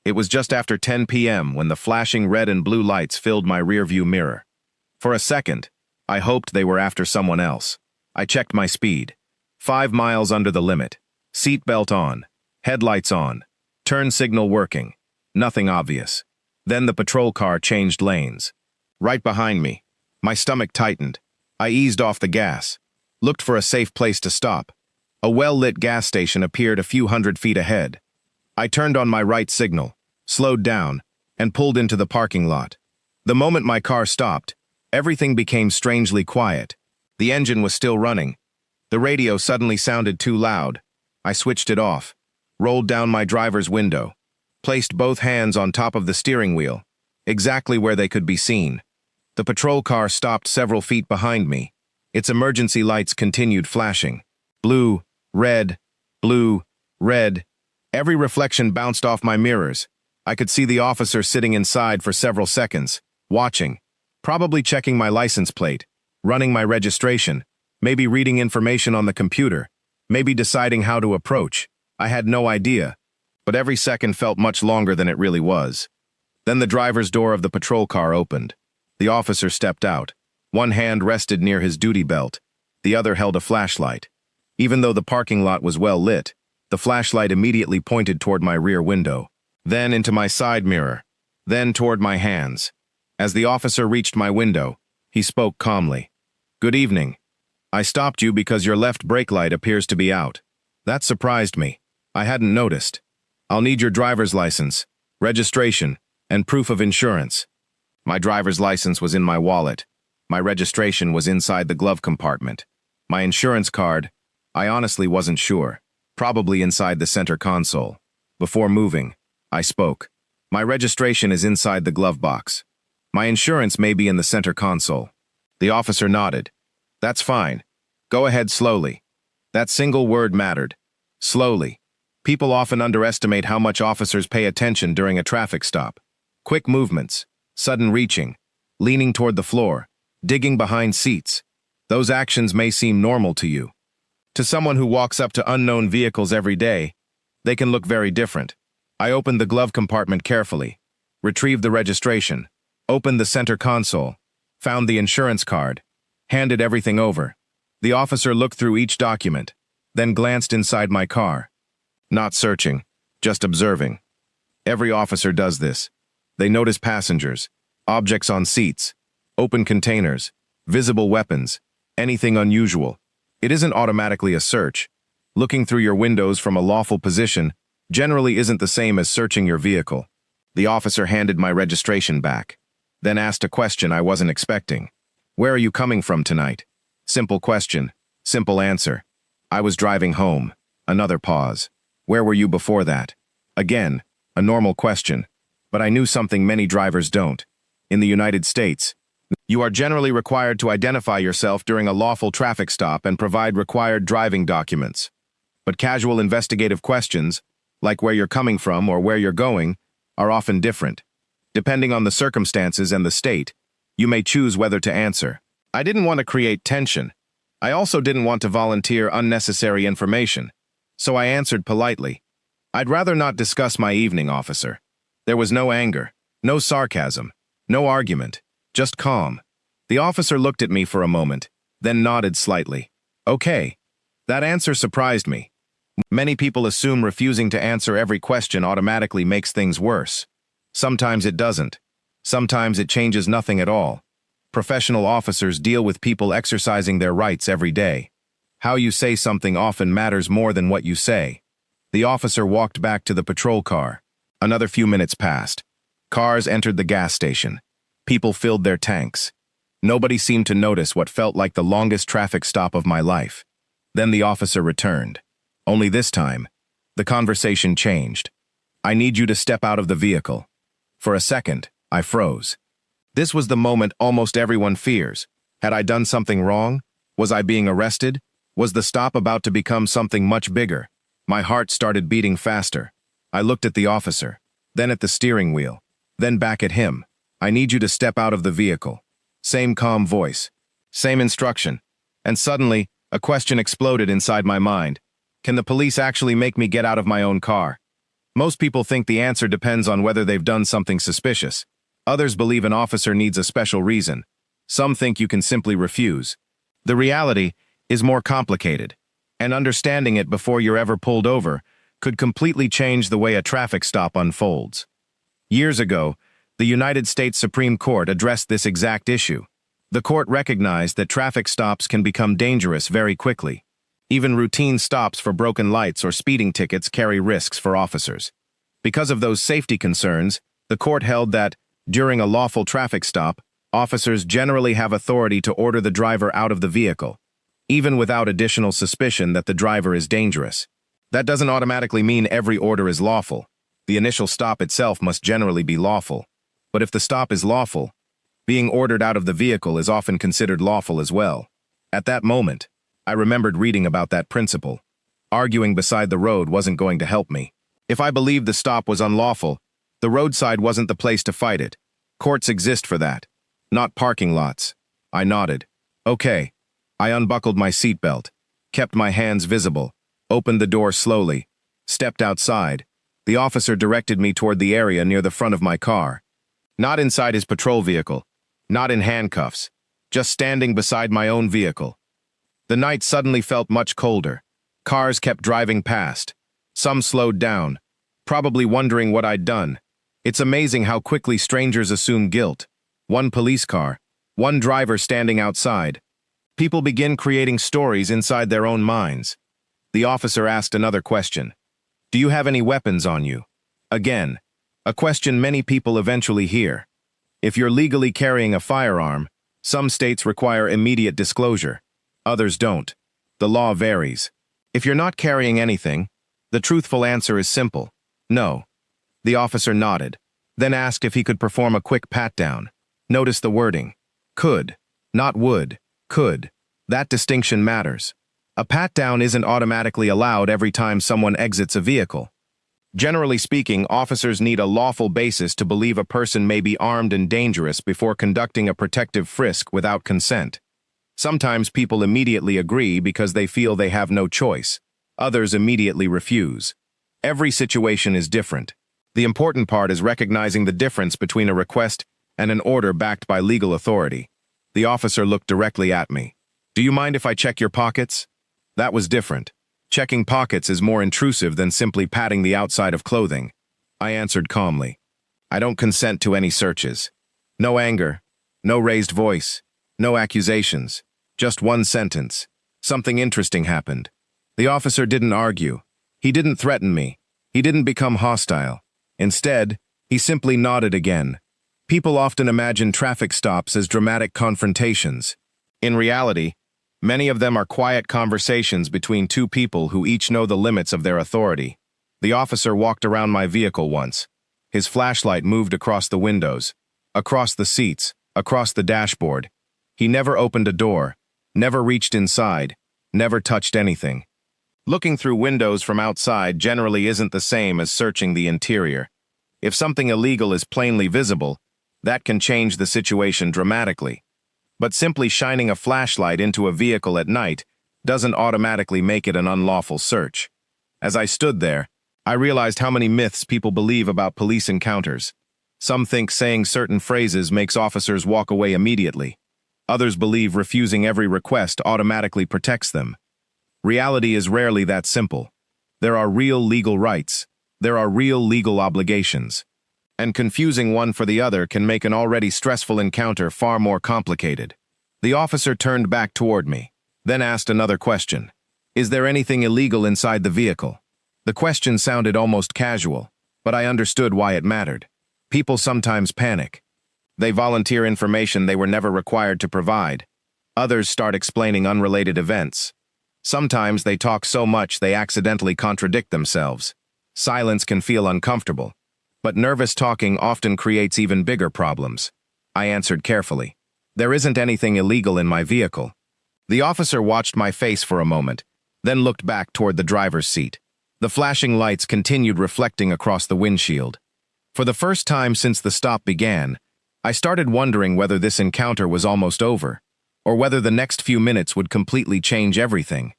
It was just after 10 p.m. when the flashing red and blue lights filled my rearview mirror. For a second, I hoped they were after someone else. I checked my speed. 5 miles under the limit. Seatbelt on. Headlights on. Turn signal working. Nothing obvious. Then the patrol car changed lanes. Right behind me. My stomach tightened. I eased off the gas. Looked for a safe place to stop. A well-lit gas station appeared a few hundred feet ahead. I turned on my right signal, slowed down, and pulled into the parking lot. The moment my car stopped, everything became strangely quiet. The engine was still running. The radio suddenly sounded too loud. I switched it off, rolled down my driver's window, placed both hands on top of the steering wheel, exactly where they could be seen. The patrol car stopped several feet behind me. Its emergency lights continued flashing. Blue, red, blue, red. Every reflection bounced off my mirrors. I could see the officer sitting inside for several seconds, watching, probably checking my license plate, running my registration, maybe reading information on the computer, maybe deciding how to approach. I had no idea, but every second felt much longer than it really was. Then the driver's door of the patrol car opened. The officer stepped out. One hand rested near his duty belt. The other held a flashlight. Even though the parking lot was well lit, the flashlight immediately pointed toward my rear window, then into my side mirror, then toward my hands. As the officer reached my window, he spoke calmly. "Good evening. I stopped you because your left brake light appears to be out. That surprised me. I hadn't noticed. I'll need your driver's license, registration, and proof of insurance." My driver's license was in my wallet. My registration was inside the glove compartment. My insurance card, I honestly wasn't sure. Probably inside the center console. Before moving, I spoke. "My registration is inside the glove box. My insurance may be in the center console." The officer nodded. "That's fine. Go ahead slowly." That single word mattered. Slowly. People often underestimate how much officers pay attention during a traffic stop. Quick movements, sudden reaching, leaning toward the floor, digging behind seats. Those actions may seem normal to you. To someone who walks up to unknown vehicles every day, they can look very different. I opened the glove compartment carefully, retrieved the registration, opened the center console, found the insurance card, handed everything over. The officer looked through each document, then glanced inside my car. Not searching, just observing. Every officer does this. They notice passengers, objects on seats, open containers, visible weapons, anything unusual. It isn't automatically a search. Looking through your windows from a lawful position generally isn't the same as searching your vehicle. The officer handed my registration back, then asked a question I wasn't expecting. "Where are you coming from tonight?" Simple question, simple answer. "I was driving home." Another pause. "Where were you before that?" Again, a normal question. But I knew something many drivers don't. In the United States, you are generally required to identify yourself during a lawful traffic stop and provide required driving documents. But casual investigative questions, like where you're coming from or where you're going, are often different. Depending on the circumstances and the state, you may choose whether to answer. I didn't want to create tension. I also didn't want to volunteer unnecessary information, so I answered politely. "I'd rather not discuss my evening, officer." There was no anger, no sarcasm, no argument, just calm. The officer looked at me for a moment, then nodded slightly. "Okay." That answer surprised me. Many people assume refusing to answer every question automatically makes things worse. Sometimes it doesn't. Sometimes it changes nothing at all. Professional officers deal with people exercising their rights every day. How you say something often matters more than what you say. The officer walked back to the patrol car. Another few minutes passed. Cars entered the gas station. People filled their tanks. Nobody seemed to notice what felt like the longest traffic stop of my life. Then the officer returned. Only this time, the conversation changed. "I need you to step out of the vehicle." For a second, I froze. This was the moment almost everyone fears. Had I done something wrong? Was I being arrested? Was the stop about to become something much bigger? My heart started beating faster. I looked at the officer, then at the steering wheel, then back at him. "I need you to step out of the vehicle." Same calm voice, same instruction. And suddenly, a question exploded inside my mind. Can the police actually make me get out of my own car? Most people think the answer depends on whether they've done something suspicious. Others believe an officer needs a special reason. Some think you can simply refuse. The reality is more complicated, and understanding it before you're ever pulled over could completely change the way a traffic stop unfolds. Years ago, the United States Supreme Court addressed this exact issue. The court recognized that traffic stops can become dangerous very quickly. Even routine stops for broken lights or speeding tickets carry risks for officers. Because of those safety concerns, the court held that, during a lawful traffic stop, officers generally have authority to order the driver out of the vehicle, even without additional suspicion that the driver is dangerous. That doesn't automatically mean every order is lawful. The initial stop itself must generally be lawful. But if the stop is lawful, being ordered out of the vehicle is often considered lawful as well. At that moment, I remembered reading about that principle. Arguing beside the road wasn't going to help me. If I believed the stop was unlawful, the roadside wasn't the place to fight it. Courts exist for that, not parking lots. I nodded. Okay. I unbuckled my seatbelt, kept my hands visible, opened the door slowly, stepped outside. The officer directed me toward the area near the front of my car. Not inside his patrol vehicle, not in handcuffs, just standing beside my own vehicle. The night suddenly felt much colder. Cars kept driving past. Some slowed down, probably wondering what I'd done. It's amazing how quickly strangers assume guilt. One police car, one driver standing outside. People begin creating stories inside their own minds. The officer asked another question. Do you have any weapons on you? Again, a question many people eventually hear. If you're legally carrying a firearm, some states require immediate disclosure. Others don't. The law varies. If you're not carrying anything, the truthful answer is simple. No. The officer nodded, then asked if he could perform a quick pat-down. Notice the wording. Could, not would, could. That distinction matters. A pat-down isn't automatically allowed every time someone exits a vehicle. Generally speaking, officers need a lawful basis to believe a person may be armed and dangerous before conducting a protective frisk without consent. Sometimes people immediately agree because they feel they have no choice. Others immediately refuse. Every situation is different. The important part is recognizing the difference between a request and an order backed by legal authority. The officer looked directly at me. Do you mind if I check your pockets? That was different. Checking pockets is more intrusive than simply patting the outside of clothing. I answered calmly. I don't consent to any searches. No anger, no raised voice, no accusations. Just one sentence. Something interesting happened. The officer didn't argue. He didn't threaten me. He didn't become hostile. Instead, he simply nodded again. People often imagine traffic stops as dramatic confrontations. In reality, many of them are quiet conversations between two people who each know the limits of their authority. The officer walked around my vehicle once. His flashlight moved across the windows, across the seats, across the dashboard. He never opened a door, never reached inside, never touched anything. Looking through windows from outside generally isn't the same as searching the interior. If something illegal is plainly visible, that can change the situation dramatically. But simply shining a flashlight into a vehicle at night doesn't automatically make it an unlawful search. As I stood there, I realized how many myths people believe about police encounters. Some think saying certain phrases makes officers walk away immediately. Others believe refusing every request automatically protects them. Reality is rarely that simple. There are real legal rights. There are real legal obligations. And confusing one for the other can make an already stressful encounter far more complicated. The officer turned back toward me, then asked another question. Is there anything illegal inside the vehicle? The question sounded almost casual, but I understood why it mattered. People sometimes panic. They volunteer information they were never required to provide. Others start explaining unrelated events. Sometimes they talk so much they accidentally contradict themselves. Silence can feel uncomfortable, but nervous talking often creates even bigger problems. I answered carefully. There isn't anything illegal in my vehicle. The officer watched my face for a moment, then looked back toward the driver's seat. The flashing lights continued reflecting across the windshield. For the first time since the stop began, I started wondering whether this encounter was almost over, or whether the next few minutes would completely change everything.